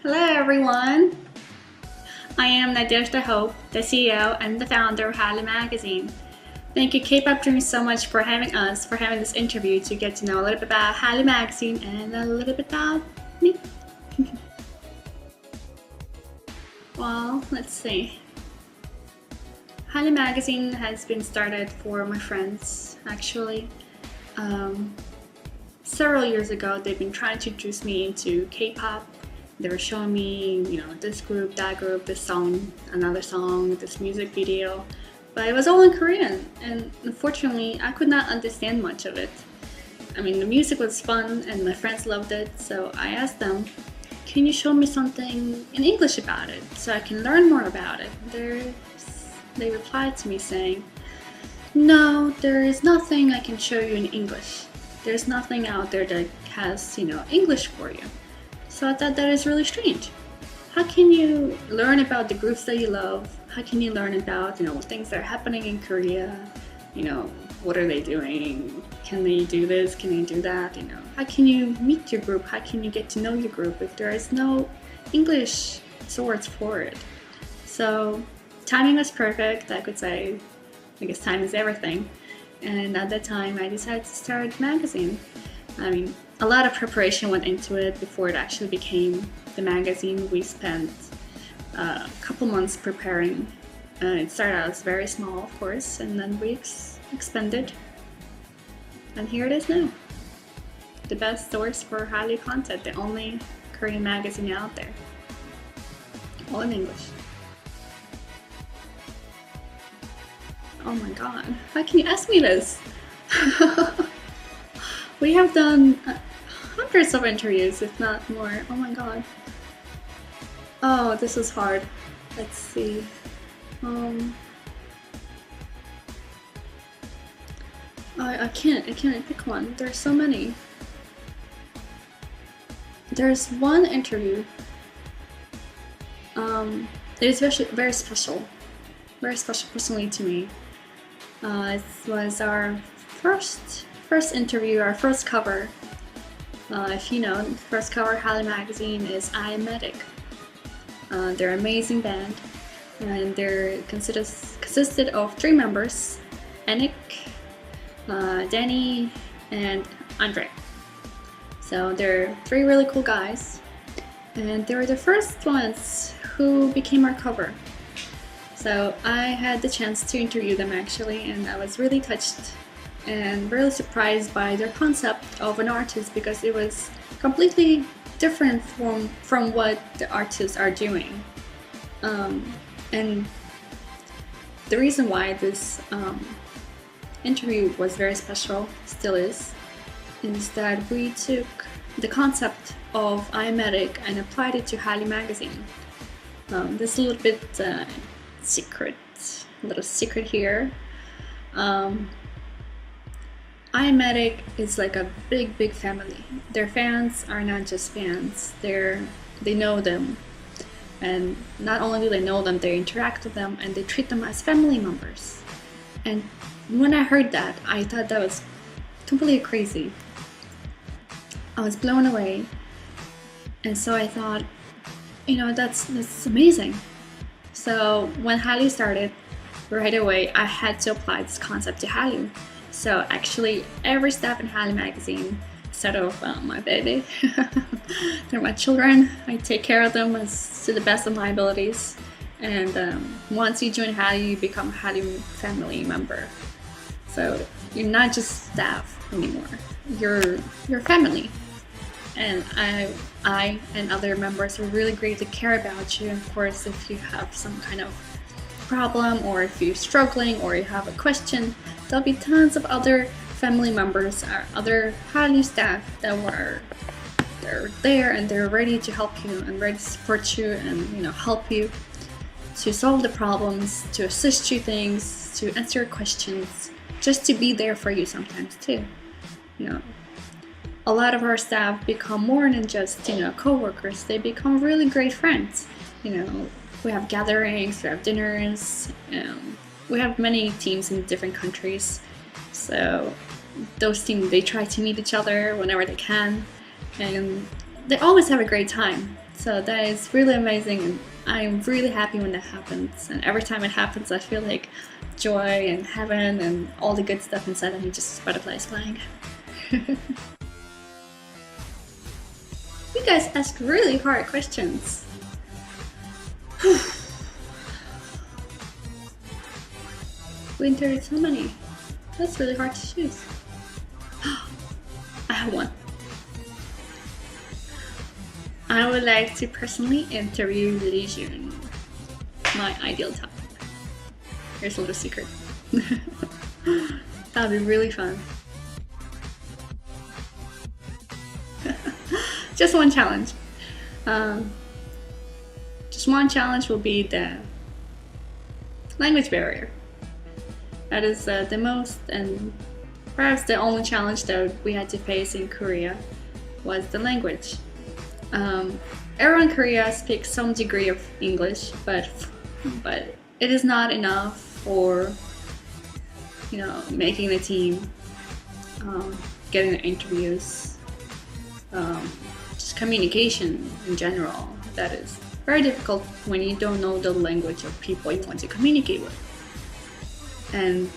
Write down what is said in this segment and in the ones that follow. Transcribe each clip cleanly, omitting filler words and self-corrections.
Hello everyone! I am Nadezhda, the CEO and the founder of Hallyu Magazine. Thank you K-pop Dreams so much for having this interview to get to know a little bit about Hallyu Magazine and a little bit about me. Well, let's see. Hallyu Magazine has been started for my friends, actually. Several years ago, they've been trying to introduce me into K-pop. They were showing me, this group, that group, this song, another song, this music video. But it was all in Korean, and unfortunately, I could not understand much of it. I mean, the music was fun, and my friends loved it, so I asked them, can you show me something in English about it, so I can learn more about it? They replied to me saying, no, there is nothing I can show you in English. There's nothing out there that has, English for you. So I thought that is really strange. How can you learn about the groups that you love? How can you learn about, things that are happening in Korea? What are they doing? Can they do this? Can they do that? How can you meet your group? How can you get to know your group if there is no English source for it? So timing was perfect, I could say. I guess time is everything. And at that time, I decided to start a magazine. I mean, a lot of preparation went into it before it actually became the magazine. We spent a couple months preparing. It started out as very small, of course, and then we expanded. And here it is now. The best source for Hallyu content, the only Korean magazine out there. All in English. Oh my god, how can you ask me this? We have done hundreds of interviews, if not more. Oh my god. Oh, this is hard. Let's see. I can't pick one. There's so many. There's one interview. It is very special. Very special personally to me. It was our first interview, our first cover. If you know, the first cover of Hallyu Magazine is I Medic. They're an amazing band, and they're consisted of 3 members: Anik, Danny, and Andre. So they're 3 really cool guys, and they were the first ones who became our cover. So I had the chance to interview them actually, and I was really touched and really surprised by their concept of an artist, because it was completely different from what the artists are doing. And the reason why this interview was very special, still is that we took the concept of iMedic and applied it to Hallyu Magazine. This is a little bit little secret here. iMedic is like a big family. Their fans are not just fans, they know them, and not only do they know them, they interact with them and they treat them as family members. And when I heard that, I thought that was completely crazy. I was blown away, and so I thought, that's amazing. So when Hallyu started, right away I had to apply this concept to Hallyu. So actually every staff in Hallyu Magazine, instead of my baby, they're my children. I take care of them to the best of my abilities. And once you join Hallyu, you become a Hallyu family member. So you're not just staff anymore, you're family. And I and other members are really great to care about you. Of course, if you have some kind of problem, or if you're struggling, or you have a question, there'll be tons of other family members or other Hallyu staff they're there and they're ready to help you and ready to support you and help you to solve the problems, to assist you things, to answer your questions, just to be there for you sometimes too. A lot of our staff become more than just co-workers. They become really great friends. We have gatherings, we have dinners, we have many teams in different countries. So those teams, they try to meet each other whenever they can, and they always have a great time. So that is really amazing, and I'm really happy when that happens. And every time it happens, I feel like joy and heaven and all the good stuff inside of me, just butterflies flying. You guys ask really hard questions. Winter is so many. That's really hard to choose. I have one. I would like to personally interview Lee Jun, my ideal type. Here's a little secret. That would be really fun. Just one challenge. Just one challenge will be the language barrier. That is the most and perhaps the only challenge that we had to face in Korea was the language. Everyone in Korea speaks some degree of English, but it is not enough for making the team, getting the interviews, just communication in general. That is very difficult when you don't know the language of people you want to communicate with. And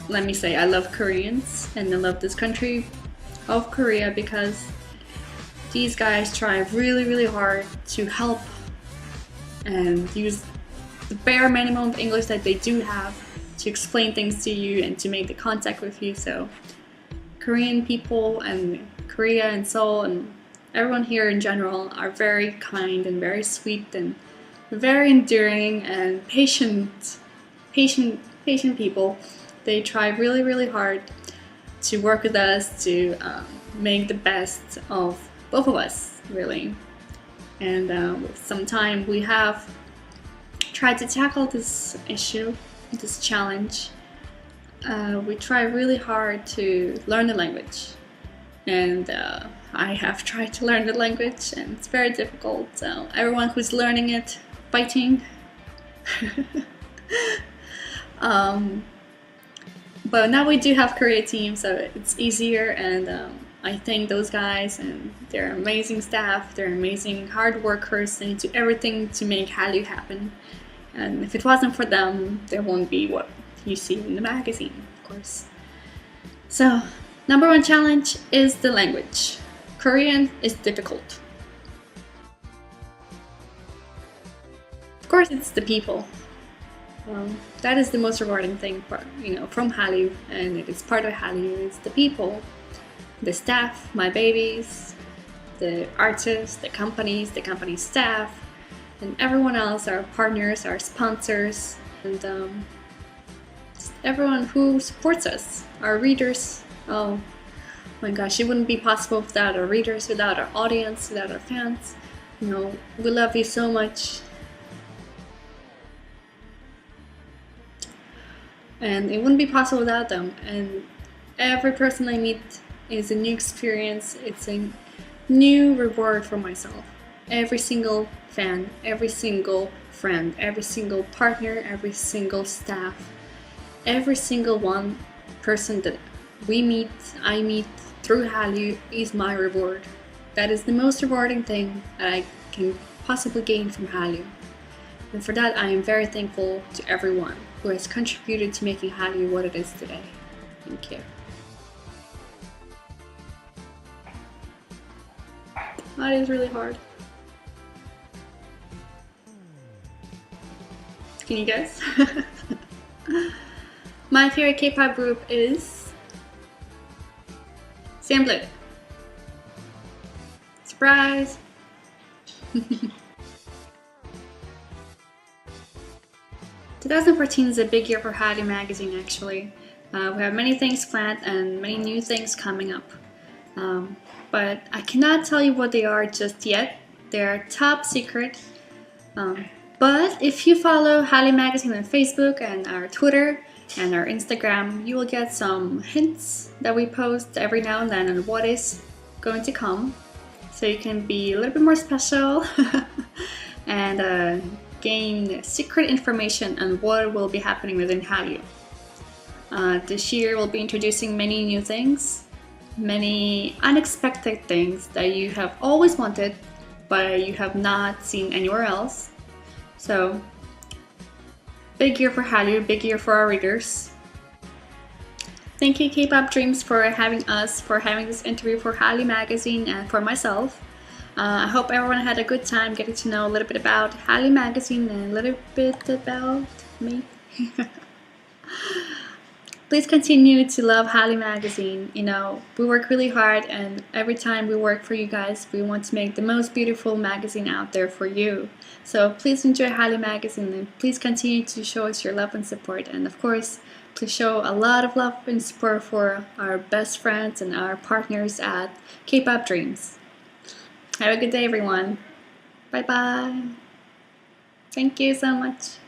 let me say, I love Koreans and I love this country of Korea because these guys try really hard to help and use the bare minimum of English that they do have to explain things to you and to make the contact with you. So Korean people and Korea and Seoul and everyone here in general are very kind and very sweet and very enduring and patient people. They try really hard to work with us to make the best of both of us, really. And with some time we have tried to tackle this issue, this challenge. We try really hard to learn the language, and I have tried to learn the language and it's very difficult. So everyone who's learning it, fighting. But now we do have Korea team, so it's easier, and I thank those guys and their amazing staff, they're amazing hard workers. They do everything to make Hallyu happen. And if it wasn't for them, there won't be what you see in the magazine, of course. So, number one challenge is the language. Korean is difficult. Of course, it's the people. That is the most rewarding thing, from Hallyu, and it is part of Hallyu. It's the people, the staff, my babies, the artists, the company staff, and everyone else, our partners, our sponsors, and just everyone who supports us, our readers. Oh my gosh, it wouldn't be possible without our readers, without our audience, without our fans. We love you so much. And it wouldn't be possible without them. And every person I meet is a new experience. It's a new reward for myself. Every single fan, every single friend, every single partner, every single staff, every single one person that I meet through Hallyu is my reward. That is the most rewarding thing that I can possibly gain from Hallyu. And for that, I am very thankful to everyone who has contributed to making Hallyu what it is today. Thank you. That is really hard. Can you guess? My favorite K-pop group is Blue. Surprise! 2014 is a big year for Hallyu Magazine, actually. We have many things planned and many new things coming up. But I cannot tell you what they are just yet. They're top secret. But if you follow Hallyu Magazine on Facebook and our Twitter and our Instagram, you will get some hints that we post every now and then on what is going to come. So you can be a little bit more special and gain secret information on what will be happening within Hallyu. This year we'll be introducing many new things, many unexpected things that you have always wanted but you have not seen anywhere else. So, big year for Hallyu, big year for our readers. Thank you, K-Pop Dreams, for having us, for having this interview for Hallyu Magazine and for myself. I hope everyone had a good time getting to know a little bit about Hallyu Magazine and a little bit about me. Please continue to love Hallyu Magazine. You know, we work really hard, and every time we work for you guys, we want to make the most beautiful magazine out there for you. So please enjoy Hallyu Magazine, and please continue to show us your love and support. And of course, please show a lot of love and support for our best friends and our partners at K-Pop Dreams. Have a good day, everyone. Bye-bye. Thank you so much.